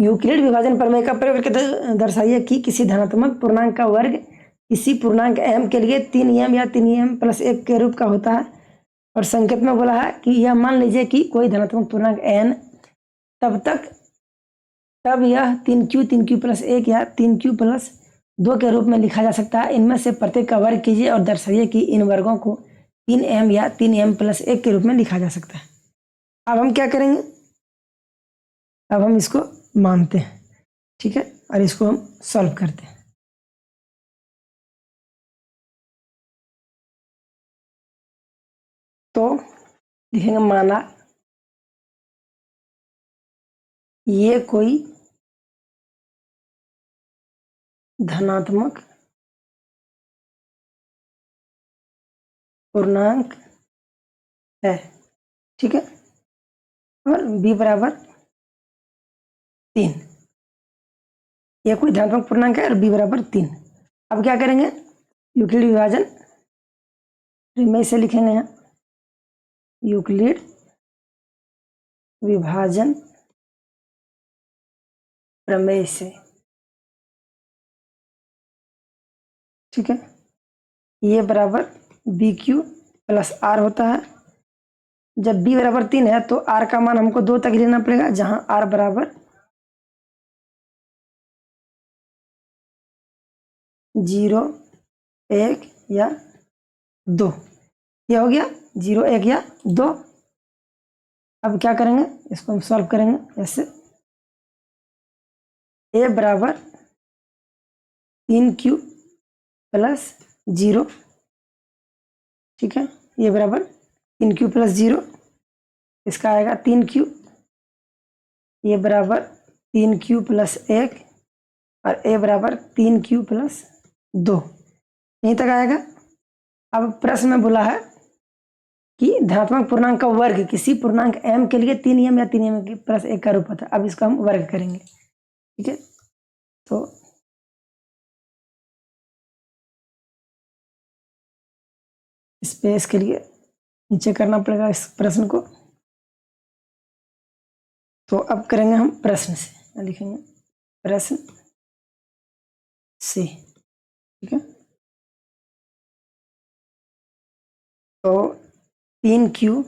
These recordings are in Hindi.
यूक्लिड विभाजन प्रमेय का प्रयोग करके दर्शाइए कि किसी धनात्मक पूर्णांक का वर्ग किसी पूर्णांक m के लिए 3m या 3m प्लस 1 के रूप का होता है। और संकेत में बोला है कि यह मान लीजिए कि कोई धनात्मक पूर्णांक n तब यह 3q प्लस 1 या 3q प्लस 2 के रूप में लिखा जा सकता है। इनमें से प्रत्येक का वर्ग कीजिए और दर्शाइए कि इन वर्गों को 3m या 3m प्लस 1 के रूप में लिखा जा सकता है। अब हम क्या करेंगे, अब हम इसको मानते हैं, ठीक है, और इसको हम सॉल्व करते हैं। तो लिखेंगे माना ये कोई धनात्मक पूर्णांक है, ठीक है, और b बराबर 3। ये कोई धनात्मक पूर्णांक है और b बराबर 3। अब क्या करेंगे, यूक्लिड विभाजन प्रमेय से लिखेंगे यहाँ, यूक्लिड विभाजन प्रमेय से, ठीक है, ये बराबर बी क्यू प्लस आर होता है। जब b बराबर 3 है तो r का मान हमको 2 तक लेना पड़ेगा, जहां r बराबर 0, 1 या 2। ये हो गया 0, 1 या 2। अब क्या करेंगे, इसको हम सॉल्व करेंगे ऐसे, a बराबर 3q प्लस 0, ठीक है, ये बराबर 3q प्लस 0, इसका आएगा 3q, ये बराबर 3q प्लस 1 और a बराबर 3q प्लस 2, यहीं तक आएगा। अब प्रश्न में बोला है कि धनात्मक पूर्णांक का वर्ग किसी पूर्णांक m के लिए 3m या 3m प्लस 1 का रूप होता है। अब इसको हम वर्ग करेंगे, ठीक है, तो स्पेस के लिए नीचे करना पड़ेगा इस प्रश्न को। तो अब करेंगे हम प्रश्न से, लिखेंगे प्रश्न से, ठीक है, तो 3q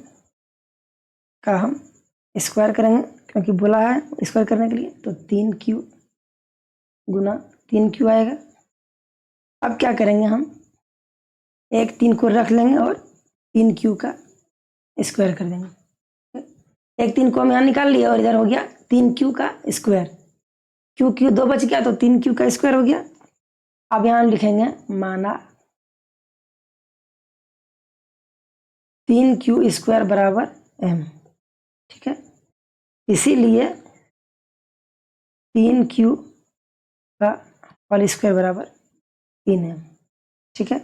का हम स्क्वायर करेंगे क्योंकि बोला है स्क्वायर करने के लिए, तो 3q गुना 3q आएगा। अब क्या करेंगे, हम एक 3 को रख लेंगे और 3q का स्क्वायर कर देंगे। एक 3 को हम यहाँ निकाल लिया और इधर हो गया 3q का स्क्वायर, q 2 बच गया तो 3q का स्क्वायर हो गया। अब यहाँ लिखेंगे माना 3q स्क्वायर बराबर m, ठीक है, इसीलिए 3q का होल स्क्वायर बराबर 3m, ठीक है।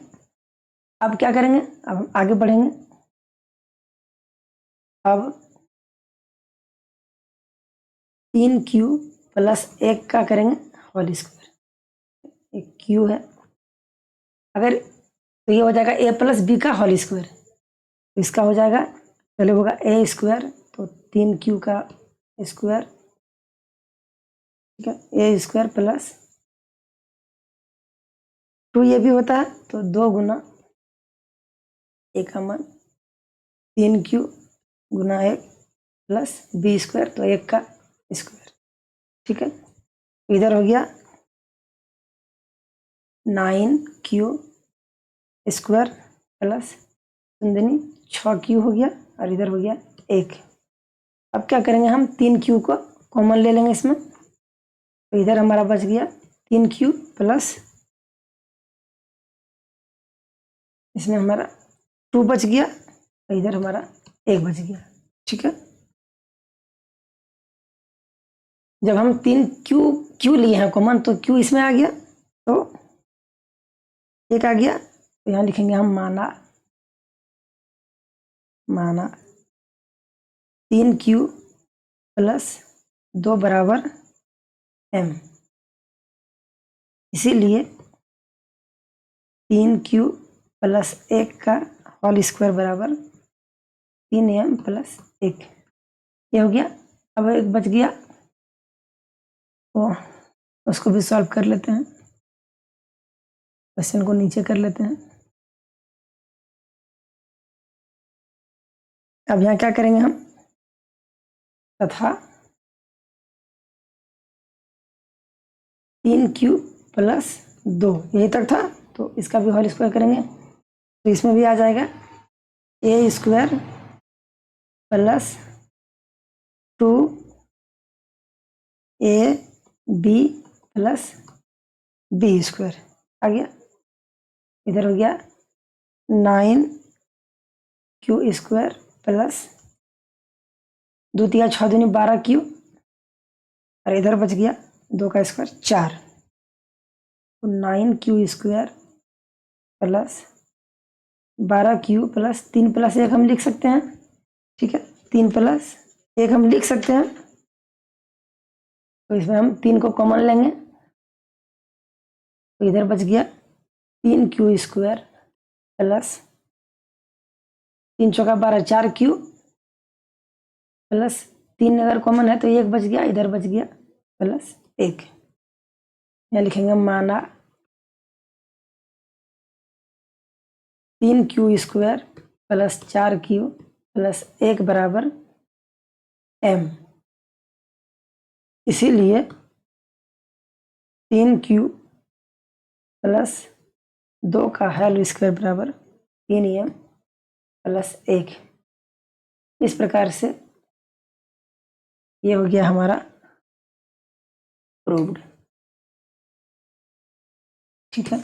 अब क्या करेंगे, अब हम आगे बढ़ेंगे। अब 3q प्लस 1 का करेंगे होल स्क्वायर, एक q है, अगर तो ये हो जाएगा a प्लस बी का होल स्क्वायर, इसका हो जाएगा पहले होगा a स्क्वायर, तो 3q का स्क्वायर, ठीक है, a स्क्वायर प्लस 2 ये भी होता है, तो 2 गुना a का मान 3q गुना 1 प्लस बी स्क्वायर, तो 1 का स्क्वायर, ठीक है, इधर हो गया 9q स्क्वायर प्लस 6q हो गया और इधर हो गया 1। अब क्या करेंगे, हम 3q को कॉमन ले लेंगे इसमें, तो इधर हमारा बच गया 3q प्लस, इसमें हमारा 2 बच गया और इधर हमारा 1 बच गया, ठीक है। जब हम 3q लिए हैं कॉमन तो q इसमें आ गया, तो 1 आ गया, तो यहाँ लिखेंगे हम माना 3q प्लस 2 बराबर m, इसीलिए 3q प्लस 1 का होल स्क्वायर बराबर 3m प्लस 1, ये हो गया। अब 1 बच गया, तो उसको भी सॉल्व कर लेते हैं। क्वेश्चन को नीचे कर लेते हैं। अब यहाँ क्या करेंगे हम, तथा 3q प्लस 2 यही तक था, तो इसका भी होल स्क्वायर करेंगे, तो इसमें भी आ जाएगा a square plus 2ab plus b square आ गया। इधर हो गया 9q स्क्वायर प्लस 2 तिया 6 दूनी 12q, और इधर बच गया 2 का स्क्वायर 4, तो 9q square plus 12q plus 3 plus 1 हम लिख सकते हैं, ठीक है, 3 प्लस 1 हम लिख सकते हैं, तो इसमें हम 3 को कॉमन लेंगे, तो इधर बच गया 3q स्क्वायर प्लस 3 चौका 12 4q प्लस 3 अगर कॉमन है तो 1 बच गया, इधर बच गया प्लस 1। यहाँ लिखेंगे माना 3q square plus 4q plus 1 बराबर m, इसीलिए 3q प्लस 2 का होल स्क्वायर बराबर 3m प्लस 1। इस प्रकार से ये हो गया हमारा प्रूव्ड, ठीक है।